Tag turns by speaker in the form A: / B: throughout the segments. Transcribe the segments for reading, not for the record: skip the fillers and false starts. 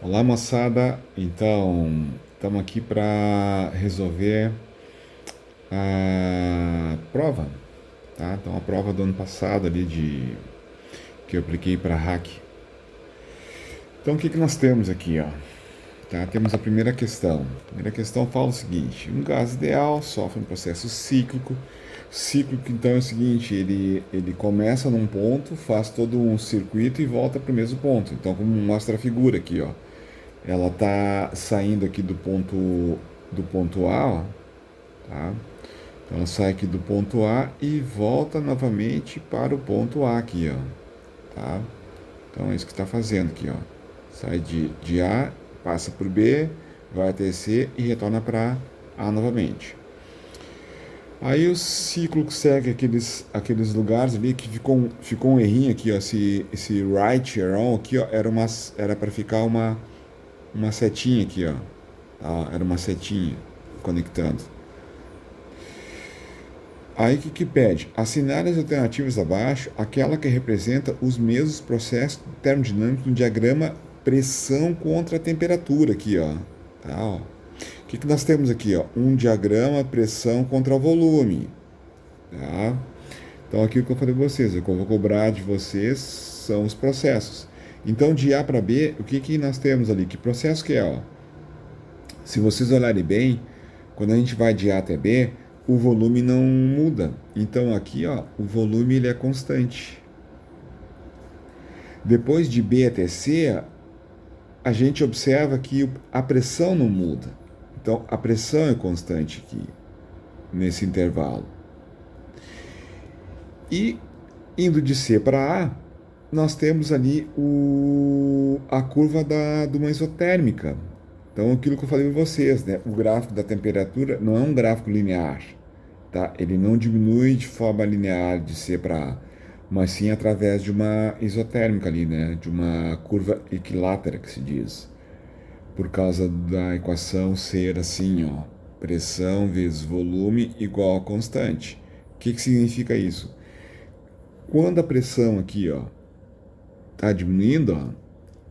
A: Olá, moçada. Então, estamos aqui para resolver a prova, tá? Então, a prova do ano passado ali que eu apliquei para hack. Então, o que nós temos aqui, ó? Tá? Temos a primeira questão. A primeira questão fala o seguinte: um gás ideal sofre um processo cíclico. Cíclico, então, é o seguinte: ele começa num ponto, faz todo um circuito e volta para o mesmo ponto. Então, como mostra a figura aqui, ó. Ela tá saindo aqui do ponto A, ó, tá? Então ela sai aqui do ponto A e volta novamente para o ponto A aqui, ó, tá? Então é isso que está fazendo aqui, ó. Sai de A, passa por B, vai até C e retorna para A novamente. Aí o ciclo segue aqueles lugares ali que ficou um errinho aqui, ó. Esse right arrow aqui, ó, era para ficar uma setinha aqui, ó. Tá? Era uma setinha conectando. Aí o que pede? Assinale as alternativas abaixo, aquela que representa os mesmos processos termodinâmicos no diagrama pressão contra a temperatura aqui, ó. Tá, ó. O que nós temos aqui, ó? Um diagrama pressão contra volume, tá? Então aqui o que eu falei para vocês, o que eu vou cobrar de vocês são os processos. Então de A para B, o que nós temos ali? Que processo que é, ó? Se vocês olharem bem, quando a gente vai de A até B, o volume não muda. Então aqui, ó, o volume ele é constante. Depois de B até C, a gente observa que a pressão não muda. Então a pressão é constante aqui, nesse intervalo. E indo de C para A, nós temos ali a curva de uma isotérmica. Então, aquilo que eu falei para vocês, né? O gráfico da temperatura não é um gráfico linear, tá? Ele não diminui de forma linear de C para A, mas sim através de uma isotérmica ali, né? De uma curva equilátera que se diz, por causa da equação ser assim, ó, pressão vezes volume igual a constante. O que significa isso? Quando a pressão aqui, ó, está diminuindo, ó,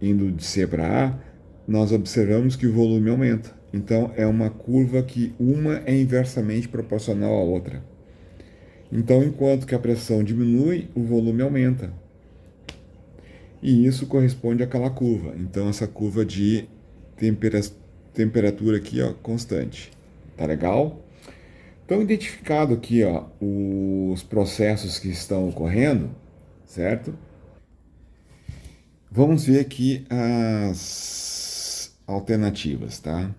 A: indo de C para A, nós observamos que o volume aumenta. Então é uma curva que uma é inversamente proporcional à outra. Então, enquanto que a pressão diminui, o volume aumenta. E isso corresponde àquela curva. Então, essa curva de temperatura aqui, ó, constante. Tá legal? Então, identificado aqui, ó, os processos que estão ocorrendo, certo? Vamos ver aqui as alternativas, tá?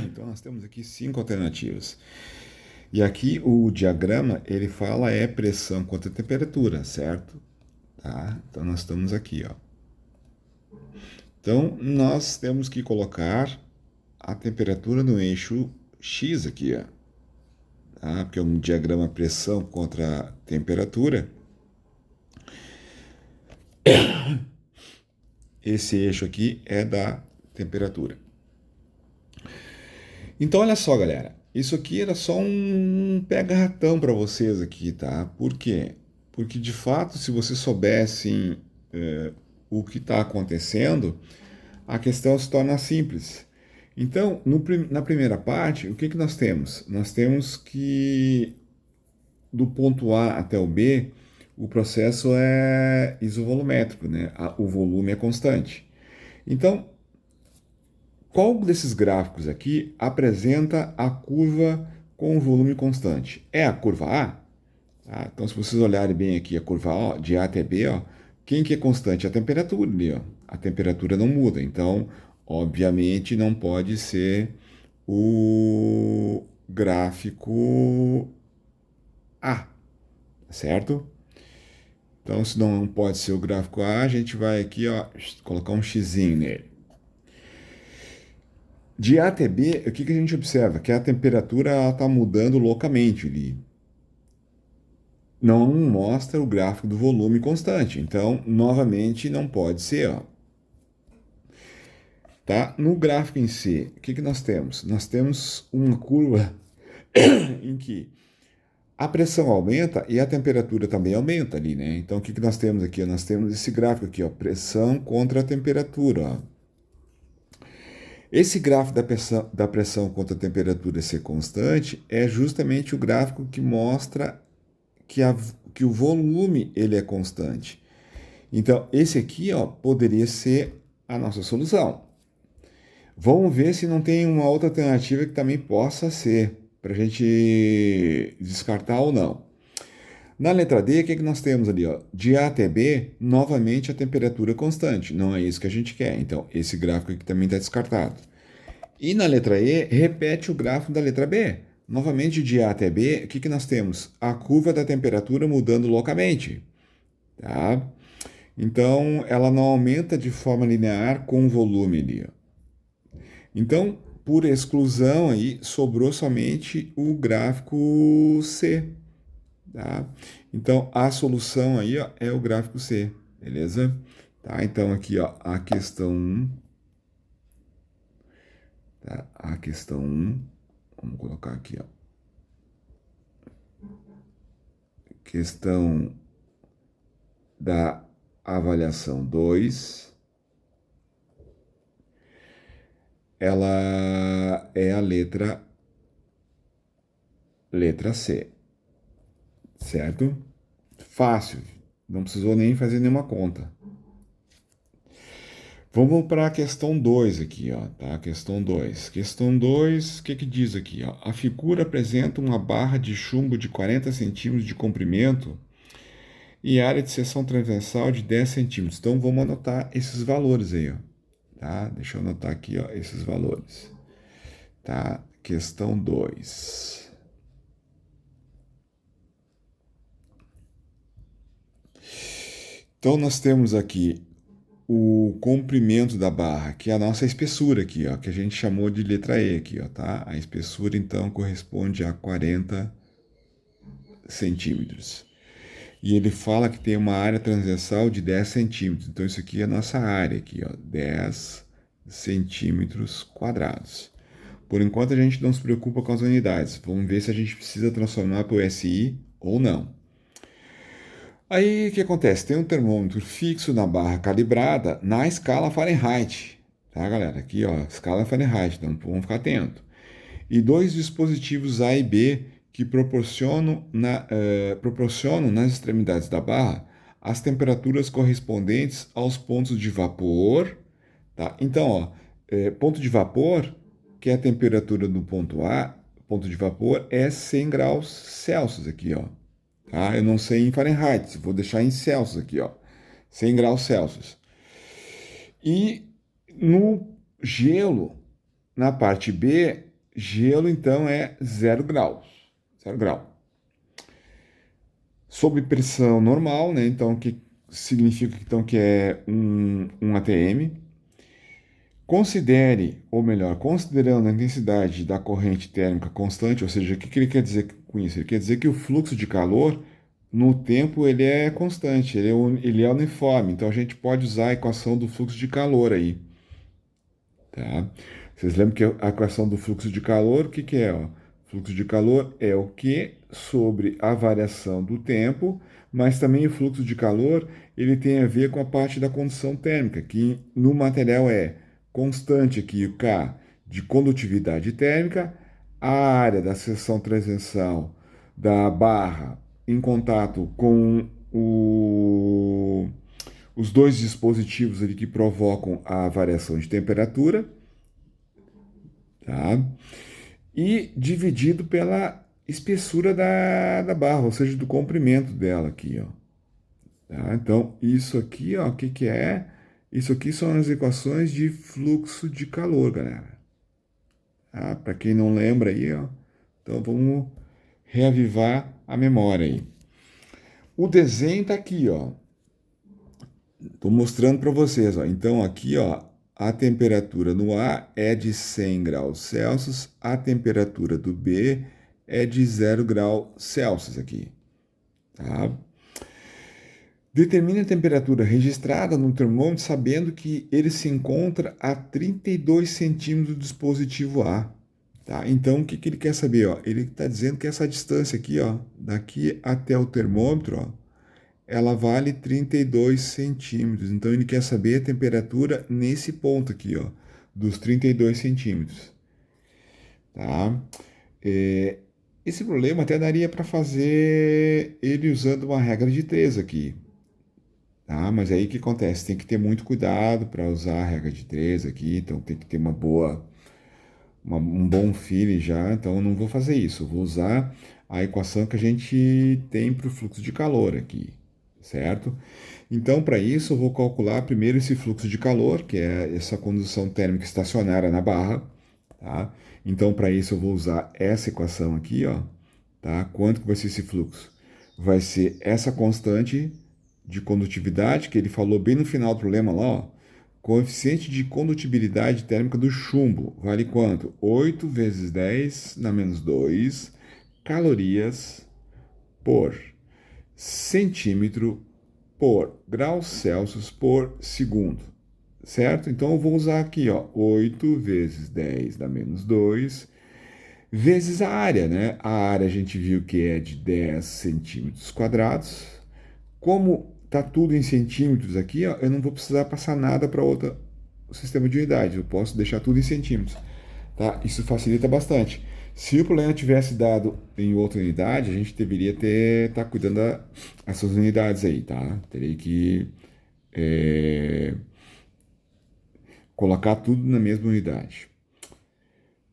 A: Então, nós temos aqui 5 alternativas. E aqui o diagrama, ele fala pressão contra temperatura, certo? Tá? Então, nós estamos aqui, ó. Então, nós temos que colocar a temperatura no eixo X aqui, ó. Tá? Porque é um diagrama pressão contra temperatura. Esse eixo aqui é da temperatura. Então, olha só, galera. Isso aqui era só um pega-ratão para vocês aqui, tá? Por quê? Porque, de fato, se vocês soubessem o que está acontecendo, a questão se torna simples. Então, na primeira parte, o que nós temos? Nós temos que, do ponto A até o B, o processo é isovolumétrico, né? O volume é constante. Então, qual desses gráficos aqui apresenta a curva com o volume constante? É a curva A? Tá? Então, se vocês olharem bem aqui a curva A, ó, de A até B, ó, quem que é constante? A temperatura ali, ó. A temperatura não muda. Então, obviamente, não pode ser o gráfico A, certo? Então, se não pode ser o gráfico A, a gente vai aqui, ó, colocar um xizinho nele. De A até B, o que a gente observa? Que a temperatura está mudando loucamente ali. Não mostra o gráfico do volume constante. Então, novamente, não pode ser. Ó. Tá? No gráfico em si, o que nós temos? Nós temos uma curva em que a pressão aumenta e a temperatura também aumenta ali, né? Então, o que nós temos aqui? Nós temos esse gráfico aqui, ó, pressão contra a temperatura. Ó. Esse gráfico da pressão contra a temperatura ser constante é justamente o gráfico que mostra que, que o volume ele é constante. Então, esse aqui ó, poderia ser a nossa solução. Vamos ver se não tem uma outra alternativa que também possa ser, para a gente descartar ou não. Na letra D, o que nós temos ali? Ó? De A até B, novamente a temperatura constante. Não é isso que a gente quer. Então, esse gráfico aqui também está descartado. E na letra E, repete o gráfico da letra B. Novamente, de A até B, o que nós temos? A curva da temperatura mudando loucamente. Tá? Então, ela não aumenta de forma linear com o volume ali. Ó. Então, por exclusão, aí, sobrou somente o gráfico C. Tá? Então, a solução aí ó, é o gráfico C, beleza? Tá? Então, aqui ó, a questão 1. Tá? A questão 1. Vamos colocar aqui, ó. Questão da avaliação 2. Ela é a letra C, certo? Fácil, não precisou nem fazer nenhuma conta. Vamos para a questão 2 aqui, ó, tá? Questão 2. Questão 2, o que diz aqui, ó? A figura apresenta uma barra de chumbo de 40 centímetros de comprimento e área de seção transversal de 10 centímetros. Então, vamos anotar esses valores aí, ó, tá? Deixa eu anotar aqui, ó, esses valores, tá? Questão 2. Então, nós temos aqui o comprimento da barra, que é a nossa espessura aqui, ó, que a gente chamou de letra E aqui, ó, tá? A espessura, então, corresponde a 40 centímetros. E ele fala que tem uma área transversal de 10 centímetros. Então, isso aqui é a nossa área aqui, ó, 10 centímetros quadrados. Por enquanto, a gente não se preocupa com as unidades. Vamos ver se a gente precisa transformar para o SI ou não. Aí o que acontece? Tem um termômetro fixo na barra calibrada na escala Fahrenheit, tá, galera? Aqui, ó, escala Fahrenheit, então vamos ficar atento. E dois dispositivos A e B que proporcionam nas extremidades da barra as temperaturas correspondentes aos pontos de vapor, tá? Então, ó, ponto de vapor, que é a temperatura do ponto A, ponto de vapor é 100 graus Celsius aqui, ó. Tá? Eu não sei em Fahrenheit, vou deixar em Celsius aqui, ó. 100 graus Celsius. E no gelo, na parte B, gelo então é 0 graus. 0 grau. Sob pressão normal, né? Então, que significa então, que é um ATM. Considere, ou melhor, considerando a intensidade da corrente térmica constante, ou seja, o que ele quer dizer com isso? Ele quer dizer que o fluxo de calor no tempo ele é constante, ele é uniforme, então a gente pode usar a equação do fluxo de calor aí. Tá? Vocês lembram que a equação do fluxo de calor, o que é? Ó? Fluxo de calor é o Q sobre a variação do tempo, mas também o fluxo de calor ele tem a ver com a parte da condução térmica, que no material é constante aqui o K de condutividade térmica, a área da seção transversal da barra em contato com os dois dispositivos ali que provocam a variação de temperatura, tá? E dividido pela espessura da barra, ou seja, do comprimento dela aqui, ó. Tá? Então, isso aqui, ó, o que é? Isso aqui são as equações de fluxo de calor, galera. Tá? Para quem não lembra aí, ó. Então, vamos reavivar a memória aí. O desenho tá aqui, ó. Estou mostrando para vocês, ó. Então, aqui, ó, a temperatura no A é de 100 graus Celsius, a temperatura do B é de 0 graus Celsius aqui, tá? Determine a temperatura registrada no termômetro sabendo que ele se encontra a 32 centímetros do dispositivo A, tá? Então, o que ele quer saber, ó? Ele está dizendo que essa distância aqui, ó, daqui até o termômetro, ó, ela vale 32 centímetros. Então, ele quer saber a temperatura nesse ponto aqui, ó, dos 32 centímetros, tá? É, esse problema até daria para fazer ele usando uma regra de 3 aqui, tá? Mas aí o que acontece? Tem que ter muito cuidado para usar a regra de 3 aqui, então tem que ter um bom feeling já, então eu não vou fazer isso. Eu vou usar a equação que a gente tem para o fluxo de calor aqui, certo? Então, para isso, eu vou calcular primeiro esse fluxo de calor, que é essa condução térmica estacionária na barra, tá? Então, para isso, eu vou usar essa equação aqui, ó, tá? Quanto que vai ser esse fluxo? Vai ser essa constante de condutividade, que ele falou bem no final do problema lá, ó. Coeficiente de condutibilidade térmica do chumbo vale quanto? 8 vezes 10 na menos 2 calorias por centímetro por graus Celsius por segundo, certo? Então eu vou usar aqui, ó, 8 vezes 10 dá menos 2 vezes a área, né? A área a gente viu que é de 10 centímetros quadrados. Como tá tudo em centímetros aqui, ó, eu não vou precisar passar nada para outro sistema de unidade. Eu posso deixar tudo em centímetros, tá? Isso facilita bastante. Se o problema tivesse dado em outra unidade, a gente deveria tá cuidando dessas unidades aí, tá? Teria que colocar tudo na mesma unidade.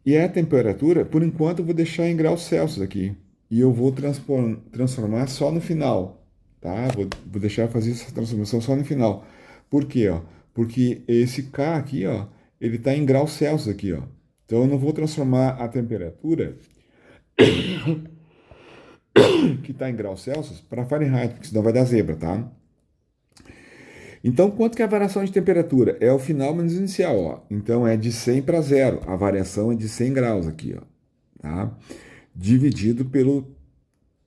A: E a temperatura, por enquanto, eu vou deixar em graus Celsius aqui. E eu vou transformar só no final, tá? Vou deixar fazer essa transformação só no final. Por quê, ó? Porque esse K aqui, ó, ele está em graus Celsius aqui, ó. Então eu não vou transformar a temperatura que está em graus Celsius para Fahrenheit, porque senão vai dar zebra, tá? Então, quanto que é a variação de temperatura? É o final menos o inicial, ó. Então, é de 100 para zero. A variação é de 100 graus aqui, ó. Tá? Dividido pelo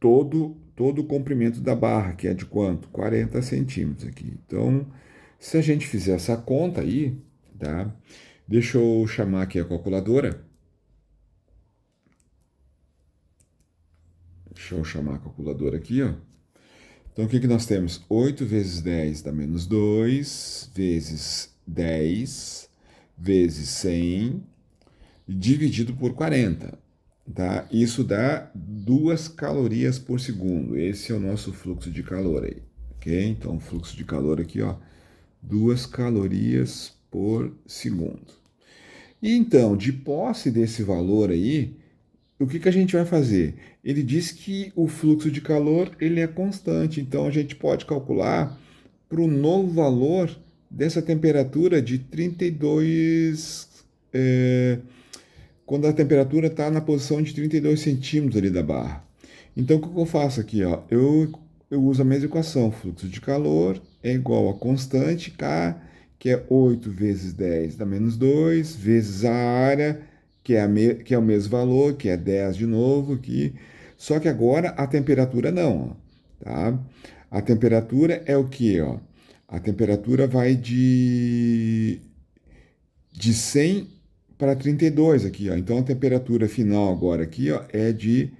A: todo o comprimento da barra, que é de quanto? 40 centímetros aqui. Então, se a gente fizer essa conta aí, tá? Deixa eu chamar aqui a calculadora. Deixa eu chamar a calculadora aqui, ó. Então, o que que nós temos? 8 vezes 10 dá menos 2, vezes 10, vezes 100, dividido por 40. Tá? Isso dá 2 calorias por segundo. Esse é o nosso fluxo de calor aí. Ok? Então, o fluxo de calor aqui, ó, 2 calorias por segundo. E então, de posse desse valor aí, o que que a gente vai fazer? Ele diz que o fluxo de calor ele é constante, então a gente pode calcular para o novo valor dessa temperatura de 32, quando a temperatura está na posição de 32 centímetros ali da barra. Então o que eu faço aqui? Ó? Eu uso a mesma equação, fluxo de calor é igual a constante K, que é 8 vezes 10 dá menos 2, vezes a área, que é o mesmo valor, que é 10 de novo aqui. Só que agora a temperatura não, ó, tá? A temperatura é o que, ó? A temperatura vai de 100 para 32 aqui, ó. Então a temperatura final agora aqui, ó, é de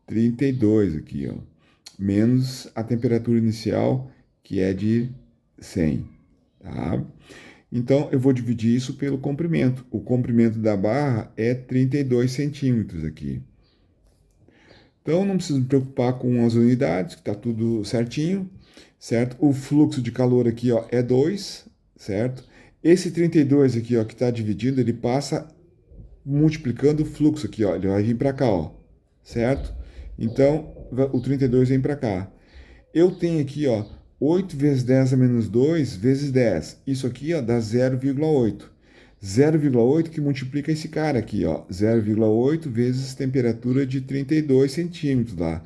A: 32 aqui, ó, menos a temperatura inicial que é de 100, tá? Então, eu vou dividir isso pelo comprimento. O comprimento da barra é 32 centímetros aqui. Então, não preciso me preocupar com as unidades, que está tudo certinho, certo? O fluxo de calor aqui, ó, é 2, certo? Esse 32 aqui, ó, que está dividindo, ele passa multiplicando o fluxo aqui, ó, ele vai vir para cá, ó, certo? Então, o 32 vem para cá. Eu tenho aqui, ó, 8 vezes 10 a menos 2 vezes 10. Isso aqui, ó, dá 0,8. 0,8 que multiplica esse cara aqui, ó. 0,8 vezes temperatura de 32 centímetros lá.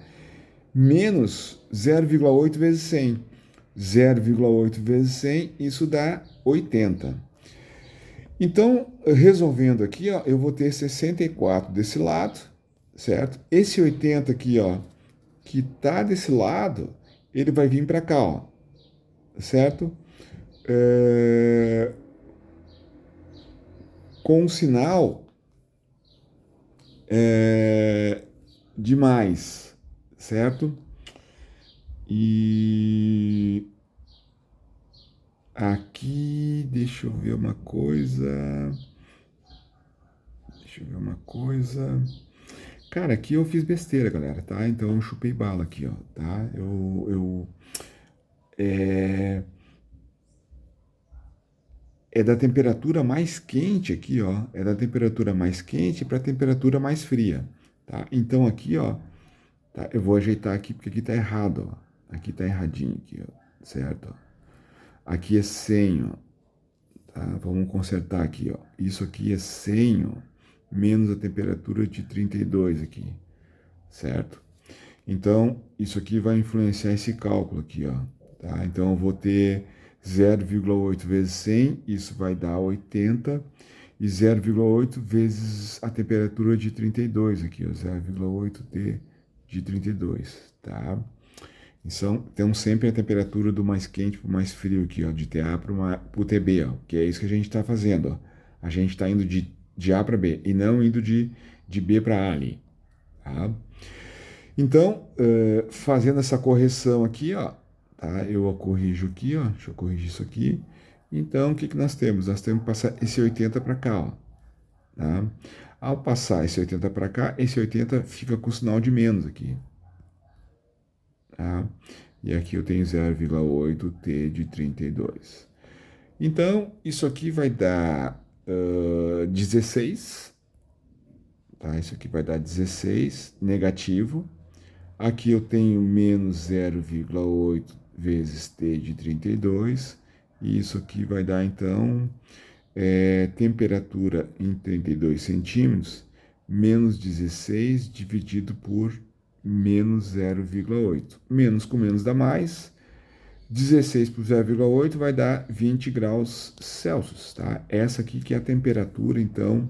A: Menos 0,8 vezes 100. 0,8 vezes 100, isso dá 80. Então, resolvendo aqui, ó, eu vou ter 64 desse lado, certo? Esse 80 aqui, ó, que tá desse lado, ele vai vir para cá, ó, certo? Com um sinal de mais, certo? E aqui, deixa eu ver uma coisa. Deixa eu ver uma coisa. Cara, aqui eu fiz besteira, galera, tá? Então eu chupei bala aqui, ó, tá? É, é da temperatura mais quente aqui, ó. É da temperatura mais quente para a temperatura mais fria, tá? Então aqui, ó, tá? Eu vou ajeitar aqui porque aqui tá errado, ó. Aqui tá erradinho aqui, ó, certo? Ó. Aqui é 100, ó, tá? Vamos consertar aqui, ó. Isso aqui é 100, ó, menos a temperatura de 32 aqui, certo? Então, isso aqui vai influenciar esse cálculo aqui, ó, tá? Então, eu vou ter 0,8 vezes 100, isso vai dar 80, e 0,8 vezes a temperatura de 32 aqui, ó, 0,8 de 32, tá? Então, sempre a temperatura do mais quente para o mais frio aqui, ó, de TA para o TB, ó, que é isso que a gente está fazendo, ó. A gente está indo de A para B e não indo de B para A ali, tá? Então, fazendo essa correção aqui, ó, tá? Eu corrijo aqui, ó, deixa eu corrigir isso aqui. Então, o que que nós temos? Nós temos que passar esse 80 para cá, ó, tá? Ao passar esse 80 para cá, esse 80 fica com o sinal de menos aqui, tá? E aqui eu tenho 0,8 T de 32. Então, isso aqui vai dar 16, tá? Isso aqui vai dar 16 negativo. Aqui eu tenho menos 0,8 vezes T de 32. E isso aqui vai dar, então, temperatura em 32 centímetros, menos 16 dividido por menos 0,8. Menos com menos dá mais. 16 por 0,8 vai dar 20 graus Celsius, tá? Essa aqui que é a temperatura, então,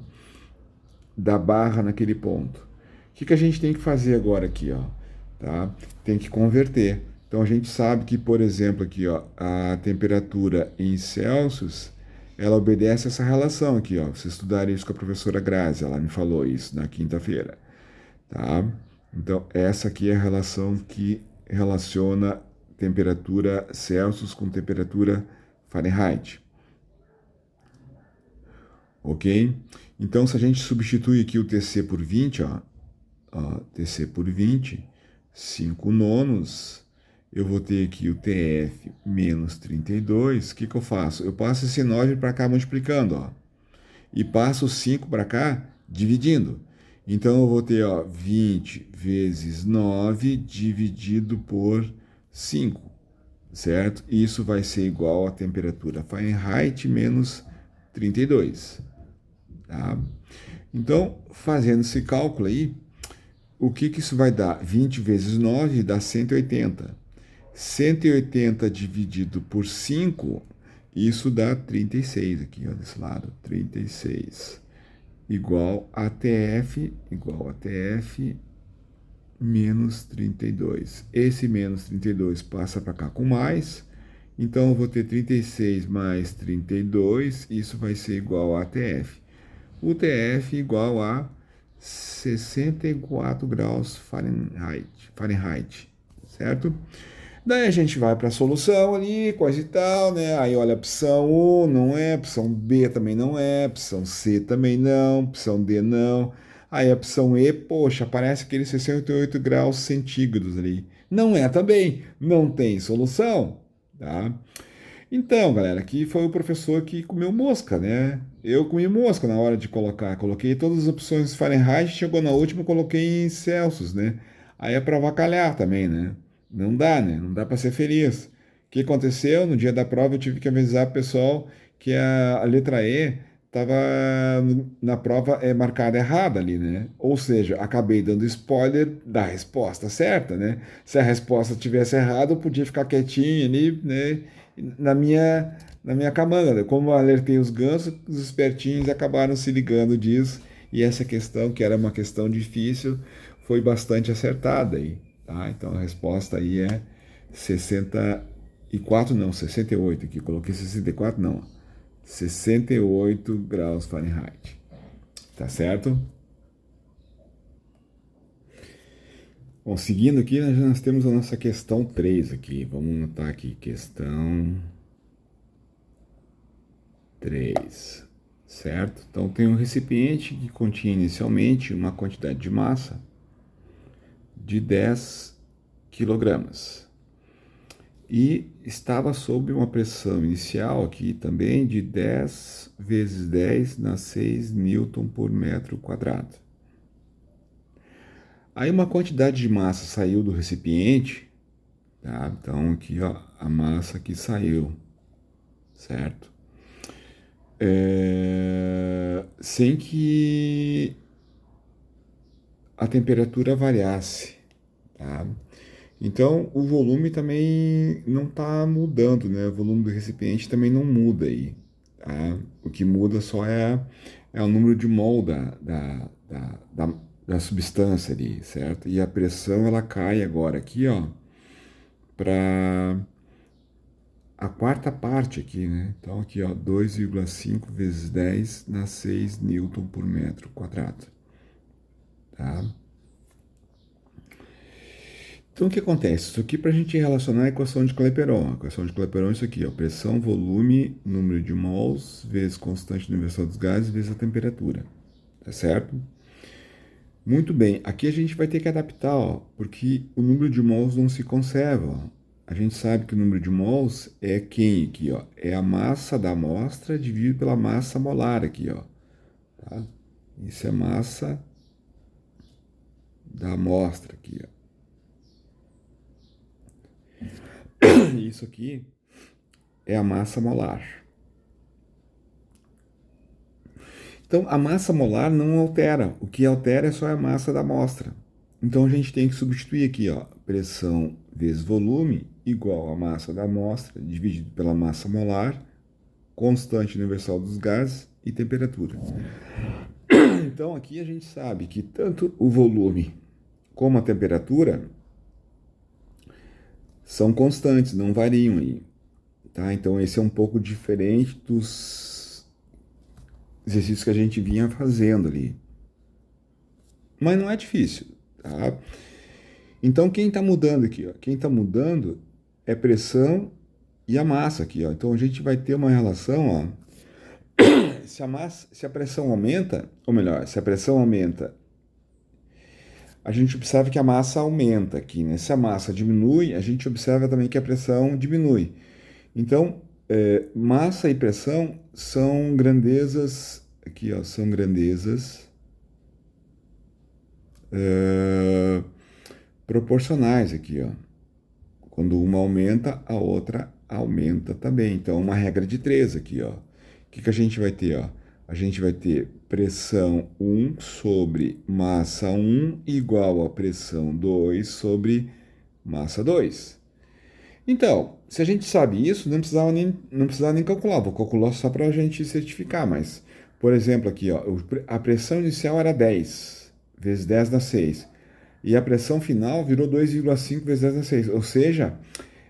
A: da barra naquele ponto. O que que a gente tem que fazer agora aqui, ó? Tá? Tem que converter. Então a gente sabe que, por exemplo, aqui, ó, a temperatura em Celsius, ela obedece essa relação aqui, ó. Vocês estudaram isso com a professora Grazi, ela me falou isso na quinta-feira, tá? Então essa aqui é a relação que relaciona temperatura Celsius com temperatura Fahrenheit. Ok? Então se a gente substitui aqui o TC por 20, ó, TC por 20, 5 nonos, eu vou ter aqui o TF menos 32, o que que eu faço? Eu passo esse 9 para cá multiplicando, ó, e passo o 5 para cá dividindo. Então eu vou ter, ó, 20 vezes 9 dividido por 5, certo? Isso vai ser igual a temperatura Fahrenheit menos 32, tá? Então, fazendo esse cálculo aí, o que que isso vai dar? 20 vezes 9 dá 180. 180 dividido por 5, isso dá 36 aqui, ó, desse lado. 36 igual a TF menos 32. Esse menos 32 passa para cá com mais. Então, eu vou ter 36 mais 32, isso vai ser igual a TF. O TF igual a 64 graus Fahrenheit, certo? Daí a gente vai para a solução ali, coisa e tal, né? Aí olha, opção 1 não é, opção B também não é, opção C também não, opção D não. Aí a opção E, poxa, aparece aqueles 68 graus centígrados ali. Não é também, não tem solução, tá? Então, galera, aqui foi o professor que comeu mosca, né? Eu comi mosca na hora de colocar. Coloquei todas as opções Fahrenheit, chegou na última, coloquei em Celsius, né? Aí é para avacalhar também, né? Não dá, né? Não dá para ser feliz. O que aconteceu? No dia da prova eu tive que avisar o pessoal que a letra E estava na prova marcada errada ali, né? Ou seja, acabei dando spoiler da resposta certa, né? Se a resposta tivesse errada, eu podia ficar quietinho ali, né? Na minha camanga, né? Como eu alertei os gansos, os espertinhos acabaram se ligando disso, e essa questão, que era uma questão difícil, foi bastante acertada aí, tá? Então a resposta aí é 64, não, 68 aqui, coloquei 64, não, 68 graus Fahrenheit, tá certo? Bom, seguindo aqui, nós temos a nossa questão 3 aqui, vamos anotar aqui, questão 3, certo? Então tem um recipiente que continha inicialmente uma quantidade de massa de 10 quilogramas e estava sob uma pressão inicial aqui também de 10 vezes 10 na 6 newton por metro quadrado. Aí uma quantidade de massa saiu do recipiente, tá? Então aqui ó, a massa que saiu, certo? Sem que a temperatura variasse, tá? Então o volume também não está mudando, né? O volume do recipiente também não muda aí, tá? O que muda só é o número de mol da substância ali, certo? E a pressão ela cai agora aqui, ó, para a quarta parte aqui, né? Então aqui, ó, 2,5 vezes 10 na 6 newton por metro quadrado, tá? Então o que acontece? Isso aqui para a gente relacionar a equação de Clapeyron. A equação de Clapeyron é isso aqui, ó, pressão, volume, número de mols, vezes constante universal dos gases, vezes a temperatura, tá certo? Muito bem, aqui a gente vai ter que adaptar, ó, porque o número de mols não se conserva, ó. A gente sabe que o número de mols é quem aqui, ó? É a massa da amostra dividido pela massa molar aqui, ó. Tá? Isso é massa da amostra aqui, ó. Isso aqui é a massa molar. Então, a massa molar não altera. O que altera é só a massa da amostra. Então, a gente tem que substituir aqui, ó, pressão vezes volume igual a massa da amostra dividido pela massa molar, constante universal dos gases e temperatura. Então, aqui a gente sabe que tanto o volume como a temperatura são constantes, não variam aí. Tá? Então, esse é um pouco diferente dos exercícios que a gente vinha fazendo ali. Mas não é difícil, tá? Então, quem está mudando aqui? Ó? Quem está mudando é pressão e a massa aqui. Ó. Então, a gente vai ter uma relação, ó, se a pressão aumenta, ou melhor, se a pressão aumenta, a gente observa que a massa aumenta aqui, né? Se a massa diminui, a gente observa também que a pressão diminui. Então, massa e pressão são grandezas, aqui ó, são grandezas proporcionais aqui, ó. Quando uma aumenta, a outra aumenta também. Então, uma regra de 3 aqui, ó. O que a gente vai ter, ó? A gente vai ter pressão 1 sobre massa 1 igual a pressão 2 sobre massa 2. Então, se a gente sabe isso, não precisava nem calcular. Vou calcular só para a gente certificar, mas, por exemplo, aqui, ó, a pressão inicial era 10 vezes 10 dá 6. E a pressão final virou 2,5 vezes 10 dá 6. Ou seja,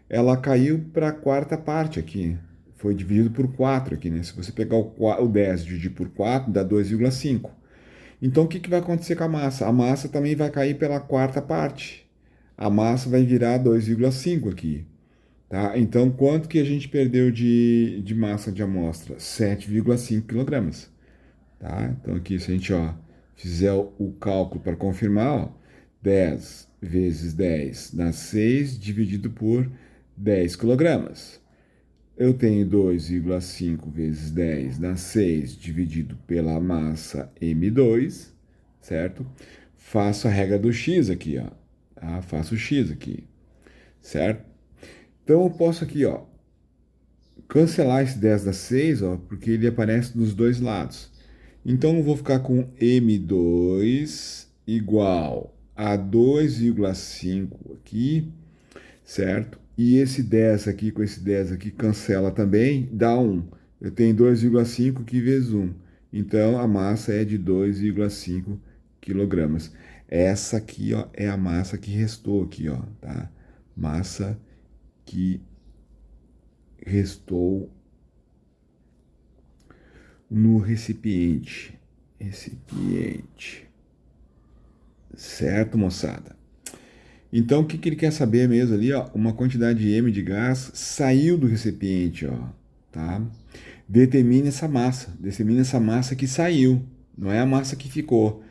A: ela caiu para a quarta parte aqui. Foi dividido por 4 aqui, né? Se você pegar o 10 e dividir por 4, dá 2,5. Então, o que vai acontecer com a massa? A massa também vai cair pela quarta parte. A massa vai virar 2,5 aqui. Tá? Então, quanto que a gente perdeu de massa de amostra? 7,5 quilogramas. Tá? Então, aqui, se a gente ó, fizer o cálculo para confirmar, ó, 10 vezes 10 dá 6, dividido por 10 quilogramas. Eu tenho 2,5 vezes 10 dá 6, dividido pela massa M2, certo? Faço a regra do X aqui, ó. Tá? Faço o X aqui, certo? Então, eu posso aqui, ó, cancelar esse 10 dá 6, ó, porque ele aparece dos dois lados. Então, eu vou ficar com M2 igual a 2,5 aqui, certo? E esse 10 aqui com esse 10 aqui cancela também, dá 1. Eu tenho 2,5 aqui vezes 1. Então, a massa é de 2,5 quilogramas. Essa aqui, ó, é a massa que restou aqui, ó, tá? Massa que restou no recipiente. Recipiente. Certo, moçada? Então, o que ele quer saber mesmo ali, ó? Uma quantidade M de gás saiu do recipiente, ó. tá? Determine essa massa que saiu, não é a massa que ficou.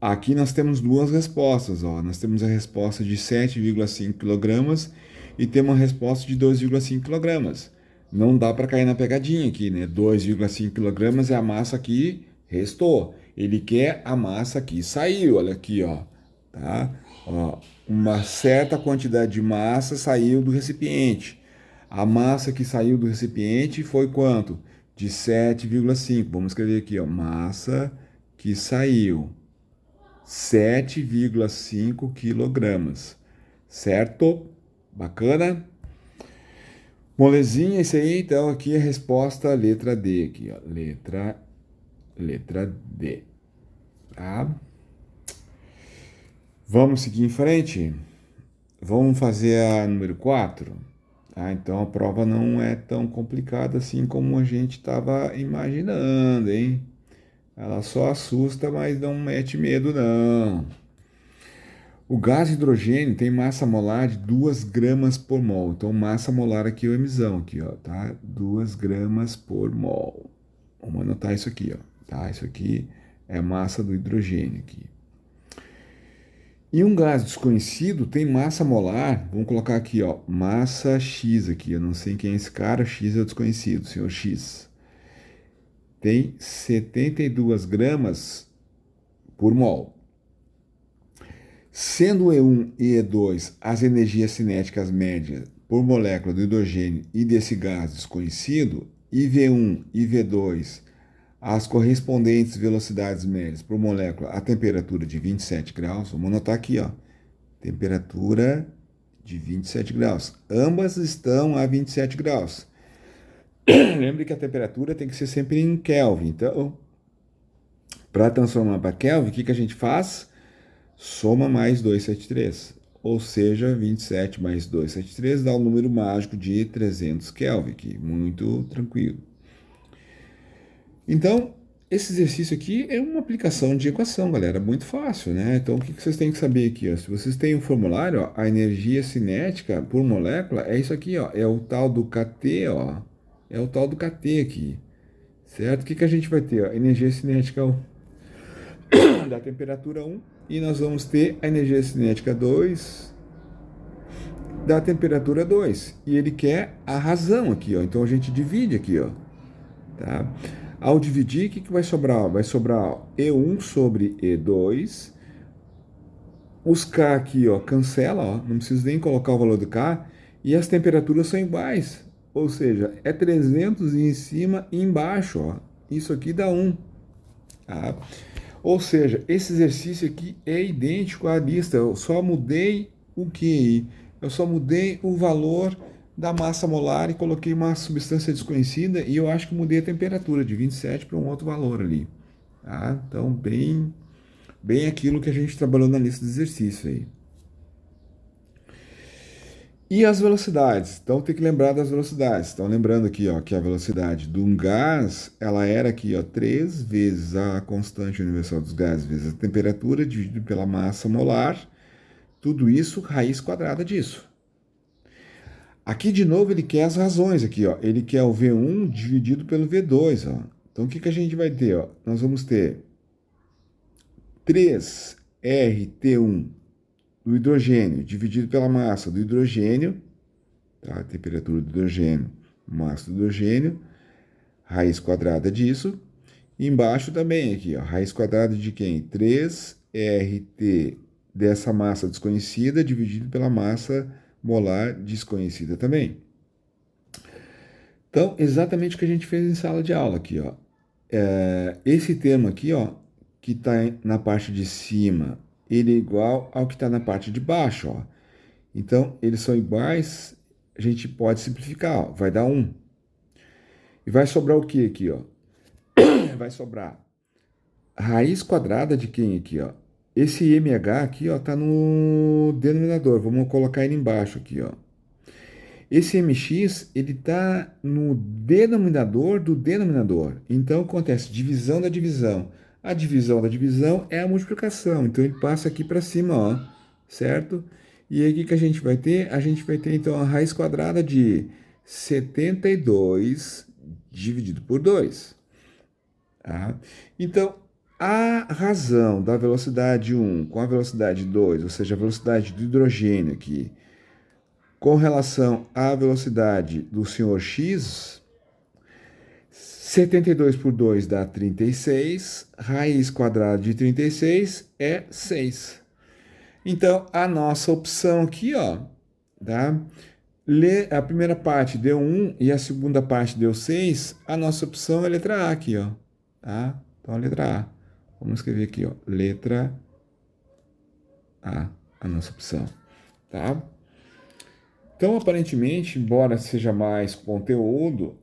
A: Aqui nós temos duas respostas, ó. Nós temos a resposta de 7,5 kg e temos a resposta de 2,5 kg. Não dá para cair na pegadinha aqui, né? 2,5 kg é a massa que restou. Ele quer a massa que saiu, olha aqui, ó, tá? Ó, uma certa quantidade de massa saiu do recipiente. A massa que saiu do recipiente foi quanto? De 7,5. Vamos escrever aqui, ó, massa que saiu. 7,5 quilogramas, certo? Bacana? Molezinha, isso aí, então aqui a resposta, letra D, aqui, ó, letra D, tá? Vamos seguir em frente? Vamos fazer a número 4, tá? Então a prova não é tão complicada assim como a gente estava imaginando, hein? Ela só assusta, mas não mete medo, não. O gás hidrogênio tem massa molar de 2 gramas por mol. Então, massa molar aqui é a emissão, aqui, ó, tá? 2 gramas por mol. Vamos anotar isso aqui, ó, tá? Isso aqui é a massa do hidrogênio aqui. E um gás desconhecido tem massa molar, vamos colocar aqui, ó, massa X aqui, eu não sei quem é esse cara, X é o desconhecido, senhor X. Tem 72 gramas por mol. Sendo E1 e E2 as energias cinéticas médias por molécula do hidrogênio e desse gás desconhecido, e V1 e V2 as correspondentes velocidades médias por molécula a temperatura de 27 graus, vamos anotar aqui, ó, temperatura de 27 graus. Ambas estão a 27 graus. Lembre que a temperatura tem que ser sempre em Kelvin. Então, para transformar para Kelvin, o que a gente faz? Soma mais 273, ou seja, 27 mais 273 dá um número mágico de 300 Kelvin, aqui, muito tranquilo. Então, esse exercício aqui é uma aplicação de equação, galera, muito fácil, né? Então, o que vocês têm que saber aqui? Ó? Se vocês têm um formulário, ó, a energia cinética por molécula é isso aqui, ó, é o tal do kT, ó, é o tal do kT aqui, certo? O que a gente vai ter? Ó? Energia cinética da temperatura 1, e nós vamos ter a energia cinética 2 da temperatura 2. E ele quer a razão aqui, ó. Então a gente divide aqui, ó. Tá? Ao dividir, o que vai sobrar? Vai sobrar E1 sobre E2. Os K aqui, ó, cancela, ó. Não preciso nem colocar o valor do K. E as temperaturas são iguais. Ou seja, é 300 em cima e embaixo, ó. Isso aqui dá 1. Tá? Ou seja, esse exercício aqui é idêntico à lista, eu só mudei o QI, eu só mudei o valor da massa molar e coloquei uma substância desconhecida e eu acho que mudei a temperatura de 27 para um outro valor ali. Tá? Então, bem aquilo que a gente trabalhou na lista de exercício aí. E as velocidades? Então tem que lembrar das velocidades. Então lembrando aqui, ó, que a velocidade de um gás, ela era aqui, ó, 3 vezes a constante universal dos gases vezes a temperatura dividido pela massa molar. Tudo isso raiz quadrada disso. Aqui de novo ele quer as razões aqui, ó. Ele quer o V1 dividido pelo V2, ó. Então o que a gente vai ter, ó? Nós vamos ter 3RT1 do hidrogênio dividido pela massa do hidrogênio, tá? A temperatura do hidrogênio, massa do hidrogênio, raiz quadrada disso. E embaixo também aqui, ó, raiz quadrada de quem? 3RT dessa massa desconhecida dividido pela massa molar desconhecida também. Então, exatamente o que a gente fez em sala de aula aqui, ó. Esse termo aqui, ó, que está na parte de cima, ele é igual ao que está na parte de baixo, ó. Então, eles são iguais, a gente pode simplificar, ó, vai dar 1. E vai sobrar o que aqui, ó? Vai sobrar raiz quadrada de quem aqui, ó? Esse MH aqui, ó, tá no denominador, vamos colocar ele embaixo aqui, ó. Esse MX, ele tá no denominador do denominador. Então, acontece divisão da divisão. A divisão da divisão é a multiplicação. Então, ele passa aqui para cima, ó, certo? E aí, o que a gente vai ter? A gente vai ter, então, a raiz quadrada de 72 dividido por 2. Tá? Então, a razão da velocidade 1 com a velocidade 2, ou seja, a velocidade do hidrogênio aqui, com relação à velocidade do senhor X, 72 por 2 dá 36, raiz quadrada de 36 é 6. Então, a nossa opção aqui, ó, tá? A primeira parte deu 1 e a segunda parte deu 6, a nossa opção é a letra A aqui, ó, tá? Então, a letra A. Vamos escrever aqui, ó, letra a nossa opção, tá? Então, aparentemente, embora seja mais conteúdo,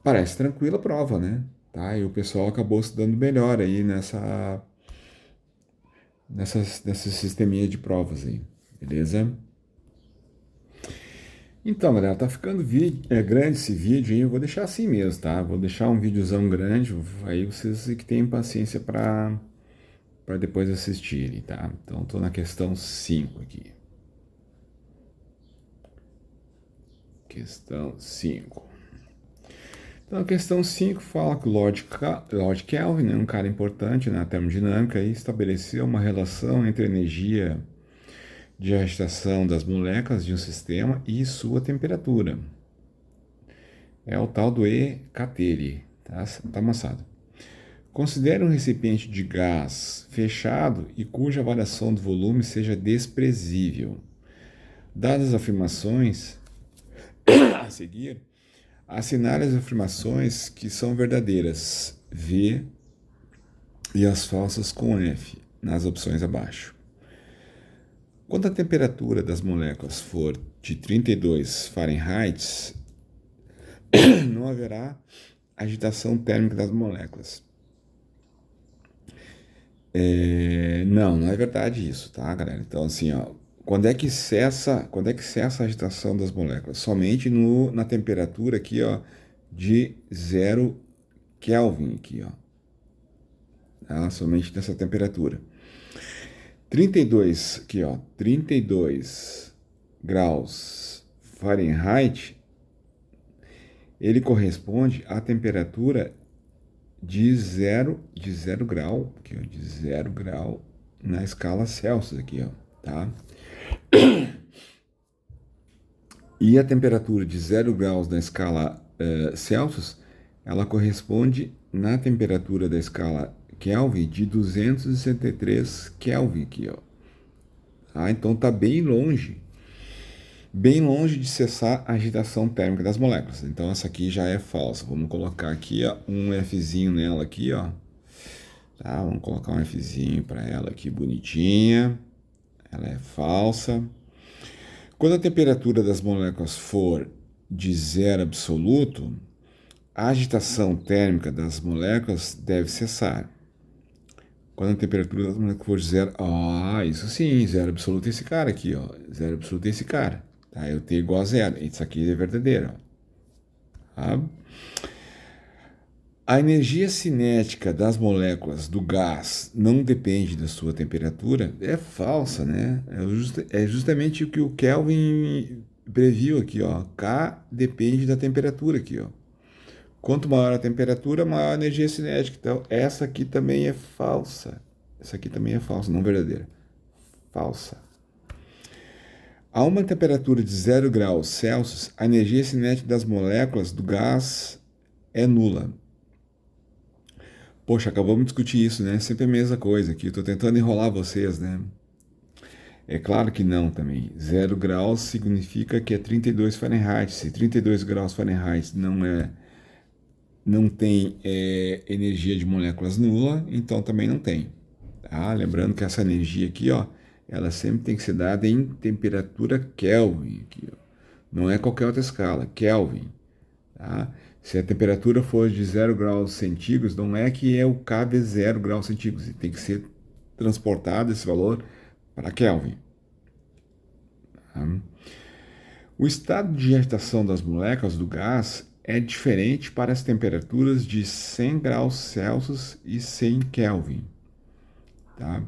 A: parece tranquila a prova, né? Tá? E o pessoal acabou se dando melhor aí nessa sisteminha de provas aí, beleza? Então, galera, tá ficando grande esse vídeo aí, eu vou deixar assim mesmo, tá? Vou deixar um videozão grande, aí vocês que tenham paciência para depois assistirem, tá? Então, tô na questão 5 aqui. Questão 5. Então, a questão 5 fala que o Lord Kelvin, né, um cara importante na termodinâmica, estabeleceu uma relação entre a energia de agitação das moléculas de um sistema e sua temperatura. É o tal do E-cateri, tá amassado. Considere um recipiente de gás fechado e cuja variação do volume seja desprezível. Dadas as afirmações a seguir, assinale as afirmações que são verdadeiras, V, e as falsas com F, nas opções abaixo. Quando a temperatura das moléculas for de 32 Fahrenheit, não haverá agitação térmica das moléculas. Não é verdade isso, tá, galera? Então, assim, ó, quando é que cessa a agitação das moléculas? Somente na temperatura aqui, ó, de 0 Kelvin aqui, ó. Tá? Somente nessa temperatura. 32 aqui, ó, 32 graus Fahrenheit, ele corresponde à temperatura de zero grau, aqui, ó, de 0 grau na escala Celsius aqui, ó, tá? E a temperatura de 0 graus na escala Celsius, ela corresponde na temperatura da escala Kelvin de 263 Kelvin aqui, ó. Ah, então tá bem longe de cessar a agitação térmica das moléculas. Então essa aqui já é falsa. Vamos colocar aqui, ó, um Fzinho nela aqui, ó. Tá? Vamos colocar um Fzinho para ela aqui bonitinha. Ela é falsa. Quando a temperatura das moléculas for de zero absoluto, a agitação térmica das moléculas deve cessar. Quando a temperatura das moléculas for de zero... isso sim, zero absoluto é esse cara aqui, ó. Zero absoluto é esse cara. Tá? Eu T igual a zero. Isso aqui é verdadeiro, ó. Tá? A energia cinética das moléculas do gás não depende da sua temperatura. É falsa, né? É justamente o que o Kelvin previu aqui, ó. K depende da temperatura aqui, ó. Quanto maior a temperatura, maior a energia cinética. Então, essa aqui também é falsa. Essa aqui também é falsa, não verdadeira. Falsa. A uma temperatura de 0 graus Celsius, a energia cinética das moléculas do gás é nula. Poxa, acabamos de discutir isso, né? Sempre a mesma coisa aqui. Estou tentando enrolar vocês, né? É claro que não também. 0 graus significa que é 32 Fahrenheit. Se 32 graus Fahrenheit não tem energia de moléculas nula, então também não tem. Tá? Lembrando que essa energia aqui, ó, ela sempre tem que ser dada em temperatura Kelvin. Aqui, ó. Não é qualquer outra escala, Kelvin. Tá? Se a temperatura for de 0 graus centígrados, não é que é o K 0 graus centígrados. Tem que ser transportado esse valor para Kelvin. Tá? O estado de agitação das moléculas do gás é diferente para as temperaturas de 100 graus Celsius e 100 Kelvin. Tá?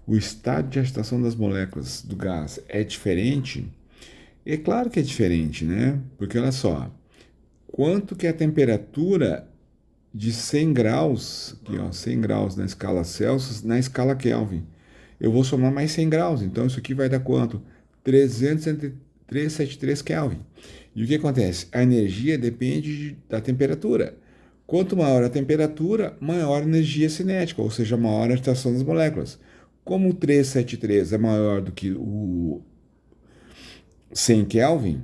A: O estado de agitação das moléculas do gás é diferente? É claro que é diferente, né? Porque olha só, quanto que é a temperatura de 100 graus, aqui ó, 100 graus na escala Celsius, na escala Kelvin. Eu vou somar mais 100 graus, então isso aqui vai dar quanto? 373 Kelvin. E o que acontece? A energia depende da temperatura. Quanto maior a temperatura, maior a energia cinética, ou seja, maior a agitação das moléculas. Como o 373 é maior do que o 100 Kelvin,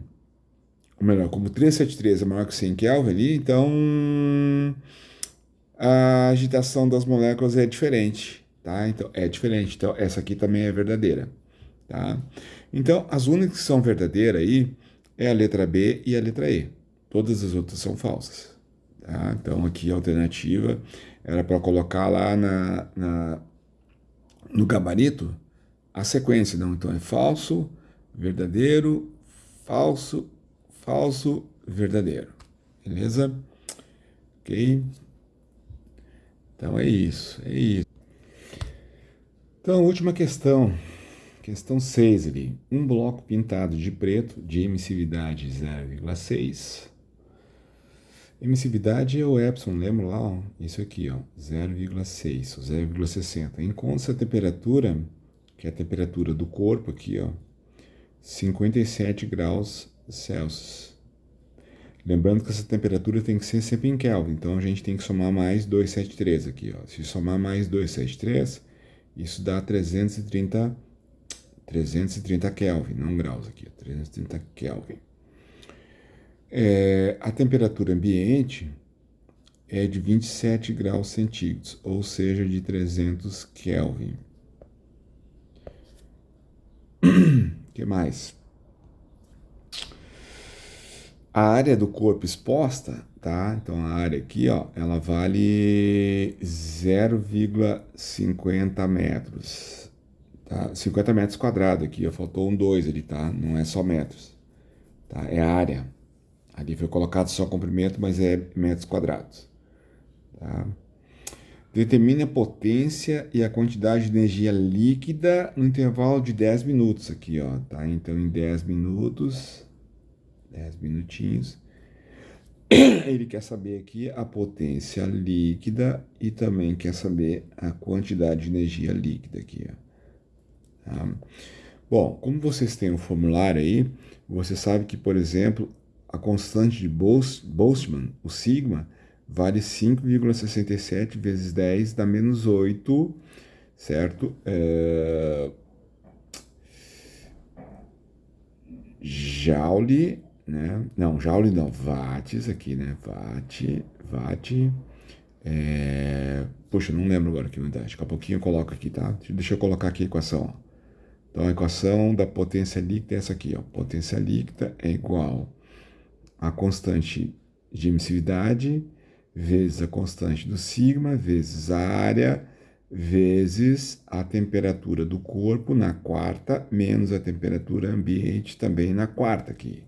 A: ou melhor, como o 373 é maior que 100 Kelvin ali, então a agitação das moléculas é diferente, tá? Então, é diferente. Então, essa aqui também é verdadeira, tá? Então, as únicas que são verdadeiras aí é a letra B e a letra E. Todas as outras são falsas, tá? Então, aqui a alternativa era para colocar lá no gabarito a sequência, não? Então, é falso, verdadeiro, falso, falso, verdadeiro. Beleza? Ok? Então é isso, é isso. Então, última questão. Questão 6 ali. Um bloco pintado de preto de emissividade 0,6. Emissividade é o Epson, lembra lá? Ó, isso aqui, ó, 0,6 ou 0,60. Encontra-se a temperatura, que é a temperatura do corpo aqui, ó, 57 graus Celsius. Lembrando que essa temperatura tem que ser sempre em Kelvin, então a gente tem que somar mais 273 aqui, ó. Se somar mais 273, isso dá 330 Kelvin, não graus aqui, 330 Kelvin. A temperatura ambiente é de 27 graus centígrados, ou seja, de 300 Kelvin. O que mais? A área do corpo exposta, tá? Então a área aqui, ó, ela vale 0,50 metros. Tá? 50 metros quadrados aqui, ó, faltou um 2 ali, tá? Não é só metros, tá? É a área. Ali foi colocado só comprimento, mas é metros quadrados, tá? Determine a potência e a quantidade de energia líquida no intervalo de 10 minutos aqui, ó, tá? Então em 10 minutos, 10 minutinhos, ele quer saber aqui a potência líquida e também quer saber a quantidade de energia líquida aqui, ó. Tá? Bom, como vocês têm o formulário aí, você sabe que, por exemplo, a constante de Boltzmann, o sigma, vale 5,67 vezes 10 dá menos 8, certo? Joule, né? Não, Joule não, watts aqui, né? Watt. Puxa, não lembro agora que unidade. Daqui a pouquinho eu coloco aqui, tá? Deixa eu colocar aqui a equação, ó. Então, a equação da potência líquida é essa aqui, ó. Potência líquida é igual a constante de emissividade vezes a constante do sigma, vezes a área, vezes a temperatura do corpo na quarta, menos a temperatura ambiente também na quarta aqui,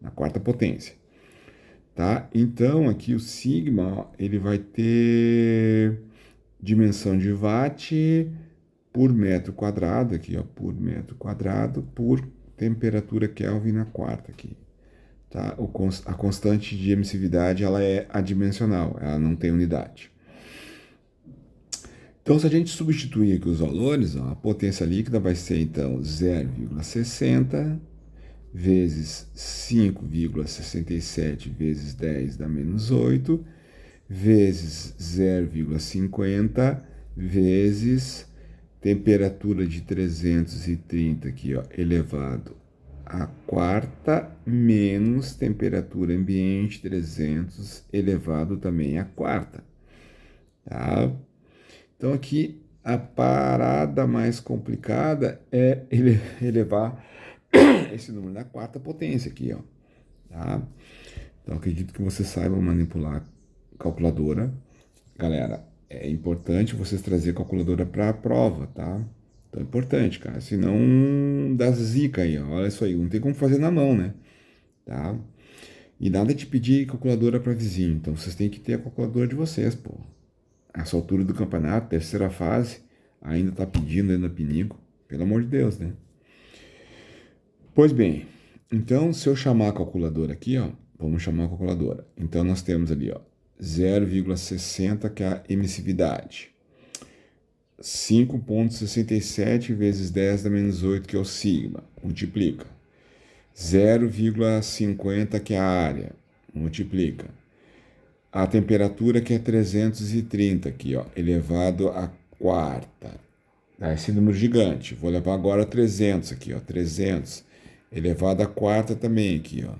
A: na quarta potência. Tá? Então, aqui o sigma, ó, ele vai ter dimensão de watt por metro quadrado, aqui, ó, por metro quadrado, por temperatura Kelvin na quarta aqui. Tá? A constante de emissividade, ela é adimensional, ela não tem unidade. Então, se a gente substituir aqui os valores, ó, a potência líquida vai ser, então, 0,60 vezes 5,67 vezes 10 dá menos 8, vezes 0,50 vezes temperatura de 330 aqui, ó, elevado a quarta, menos temperatura ambiente 300 elevado também a quarta, tá? Então aqui a parada mais complicada é elevar esse número na quarta potência aqui, ó, tá? Então acredito que vocês saibam manipular calculadora. Galera, é importante vocês trazer calculadora para a prova, tá? Então é importante, cara. Senão dá zica aí, ó. Olha isso aí. Não tem como fazer na mão, né? Tá? E nada de pedir calculadora para vizinho. Então vocês têm que ter a calculadora de vocês, pô. Essa altura do campeonato, terceira fase, ainda tá pedindo aí na Pinico. Pelo amor de Deus, né? Pois bem, então se eu chamar a calculadora aqui, ó, Vamos chamar a calculadora. Então, nós temos ali, ó, 0,60, que é a emissividade. 5,67 vezes 10 dá menos 8, que é o sigma. Multiplica. 0,50, que é a área. Multiplica. A temperatura, que é 330 aqui, ó, elevado à quarta. Dá esse número gigante. Vou levar agora 300 aqui, ó, 300 elevado à quarta também aqui, ó.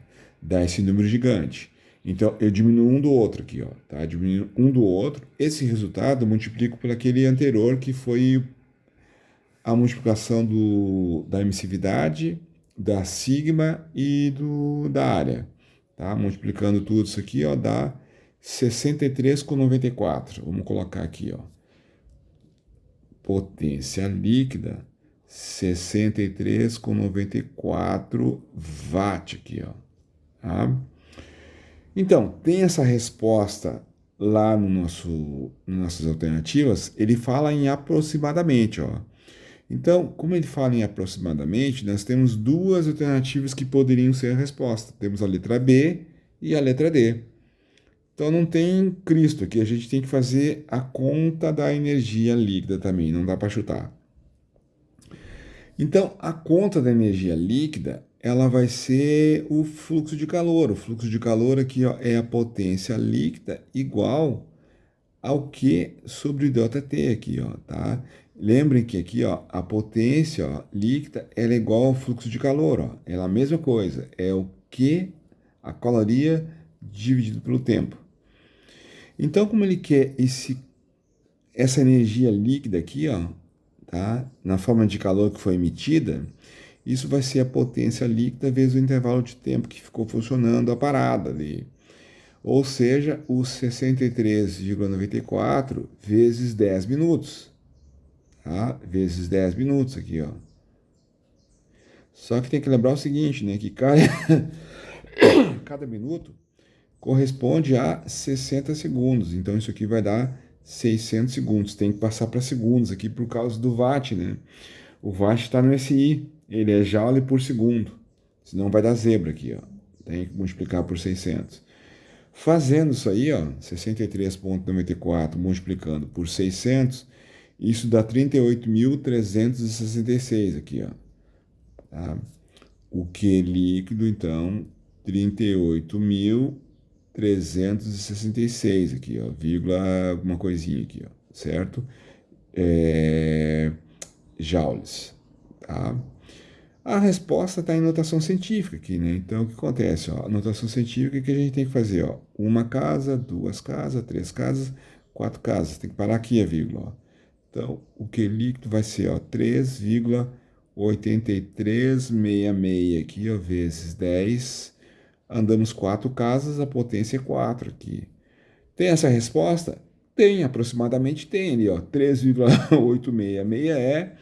A: Dá esse número gigante. Então, eu diminuo um do outro aqui, ó, tá? Diminuo um do outro. Esse resultado eu multiplico por aquele anterior, que foi a multiplicação da emissividade, da sigma e da área, tá? Multiplicando tudo isso aqui, ó, dá 63,94. Vamos colocar aqui, ó. Potência líquida, 63,94 watt aqui, ó. Tá? Então, tem essa resposta lá nas nossas alternativas, ele fala em aproximadamente, ó. Então, como ele fala em aproximadamente, nós temos duas alternativas que poderiam ser a resposta. Temos a letra B e a letra D. Então, não tem Cristo aqui, a gente tem que fazer a conta da energia líquida também, não dá para chutar. Então, a conta da energia líquida, ela vai ser o fluxo de calor. O fluxo de calor aqui, ó, é a potência líquida igual ao Q sobre o ΔT aqui, ó, tá? Lembrem que aqui, ó, a potência, ó, líquida, ela é igual ao fluxo de calor, ó. Ela é a mesma coisa, é o Q, a caloria, dividido pelo tempo. Então, como ele quer essa energia líquida aqui, ó, tá? Na forma de calor que foi emitida, isso vai ser a potência líquida vezes o intervalo de tempo que ficou funcionando a parada ali. Ou seja, os 63,94 vezes 10 minutos. Tá? Vezes 10 minutos aqui, ó. Só que tem que lembrar o seguinte, né? Que cada minuto corresponde a 60 segundos. Então, isso aqui vai dar 600 segundos. Tem que passar para segundos aqui por causa do watt, né? O watt está no SI. Ele é joule por segundo. Senão vai dar zebra aqui, ó. Tem que multiplicar por 600. Fazendo isso aí, ó, 63,94 multiplicando por 600, isso dá 38.366 aqui, ó. Tá? O Q líquido, então, 38.366 aqui, ó, vírgula alguma coisinha aqui, ó, certo? Joules, tá? A resposta está em notação científica aqui, né? Então, o que acontece? Ó, a notação científica que a gente tem que fazer, ó, uma casa, duas casas, três casas, quatro casas. Tem que parar aqui a vírgula, ó. Então, o Q líquido vai ser, ó, 3,8366 aqui, ó, vezes 10. Andamos quatro casas, a potência é 4 aqui. Tem essa resposta? Tem, aproximadamente tem ali, ó, 3,866 é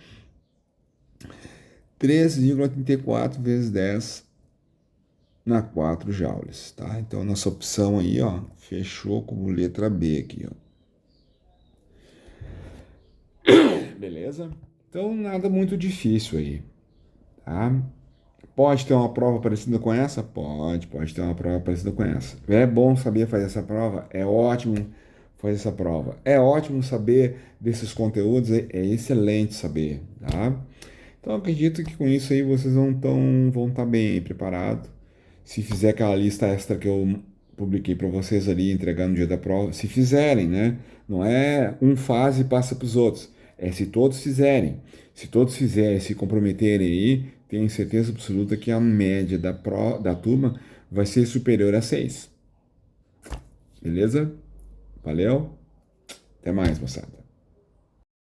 A: 3,34 vezes 10 na 4 joules, tá? Então, nossa opção aí, ó, fechou como letra B aqui, ó. Beleza? Então, nada muito difícil aí, tá? Pode ter uma prova parecida com essa? Pode ter uma prova parecida com essa. É bom saber fazer essa prova? É ótimo fazer essa prova. É ótimo saber desses conteúdos, é excelente saber, tá? Então, acredito que com isso aí vocês vão estar bem preparados. Se fizer aquela lista extra que eu publiquei para vocês ali, entregar no dia da prova, se fizerem, né? Não é um faz e passa para os outros. É se todos fizerem. Se todos fizerem, se comprometerem aí, tenho certeza absoluta que a média da turma vai ser superior a 6. Beleza? Valeu? Até mais, moçada.